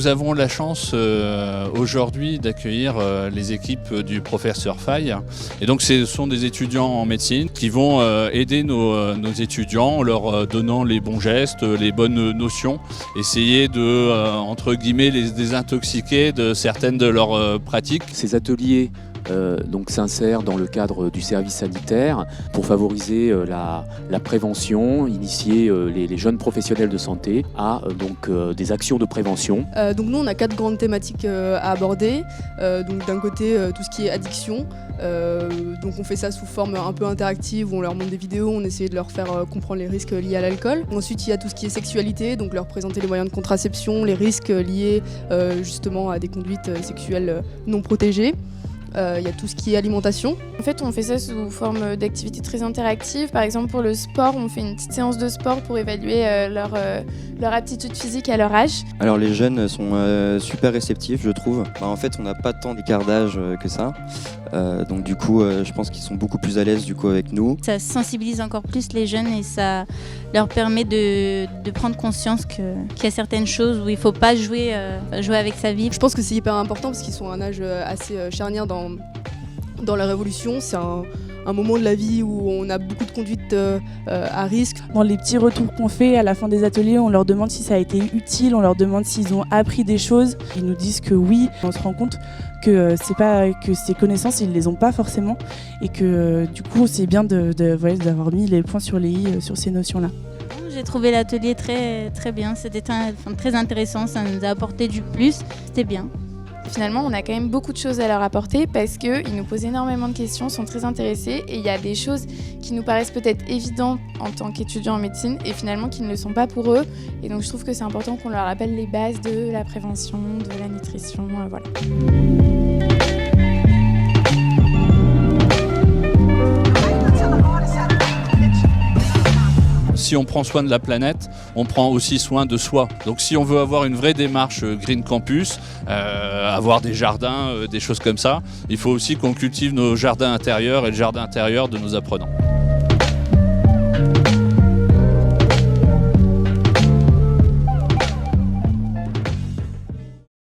nous avons la chance aujourd'hui d'accueillir les équipes du professeur Faye. Et donc ce sont des étudiants en médecine qui vont aider nos étudiants en leur donnant les bons gestes, les bonnes notions, essayer de, entre guillemets, les désintoxiquer de certaines de leurs pratiques. Ces ateliers donc s'insèrent dans le cadre du service sanitaire pour favoriser la prévention, initier les jeunes professionnels de santé à des actions de prévention. Donc nous on a 4 grandes thématiques à aborder. Donc d'un côté tout ce qui est addiction. Donc on fait ça sous forme un peu interactive où on leur montre des vidéos, on essaie de leur faire comprendre les risques liés à l'alcool. Ensuite il y a tout ce qui est sexualité, donc leur présenter les moyens de contraception, les risques liés justement à des conduites sexuelles non protégées. Il y a tout ce qui est alimentation. En fait, on fait ça sous forme d'activités très interactives. Par exemple, pour le sport, on fait une petite séance de sport pour évaluer leur aptitude physique à leur âge. Alors les jeunes sont super réceptifs, je trouve. En fait, on n'a pas tant d'écart d'âge que ça. Donc du coup, je pense qu'ils sont beaucoup plus à l'aise du coup avec nous. Ça sensibilise encore plus les jeunes et ça leur permet de prendre conscience qu'il y a certaines choses où il ne faut pas jouer avec sa vie. Je pense que c'est hyper important parce qu'ils sont à un âge assez charnière dans la révolution. C'est un moment de la vie où on a beaucoup de conduites à risque. Dans les petits retours qu'on fait à la fin des ateliers, on leur demande si ça a été utile, on leur demande s'ils ont appris des choses. Ils nous disent que oui. On se rend compte que ces connaissances, ils les ont pas forcément et que du coup, c'est bien d'avoir mis les points sur les i sur ces notions-là. J'ai trouvé l'atelier très, très bien, c'était très intéressant, ça nous a apporté du plus, c'était bien. Finalement, on a quand même beaucoup de choses à leur apporter parce qu'ils nous posent énormément de questions, sont très intéressés et il y a des choses qui nous paraissent peut-être évidentes en tant qu'étudiants en médecine et finalement qui ne le sont pas pour eux. Et donc je trouve que c'est important qu'on leur rappelle les bases de la prévention, de la nutrition, voilà. Si on prend soin de la planète, on prend aussi soin de soi. Donc si on veut avoir une vraie démarche Green Campus, avoir des jardins, des choses comme ça, il faut aussi qu'on cultive nos jardins intérieurs et le jardin intérieur de nos apprenants.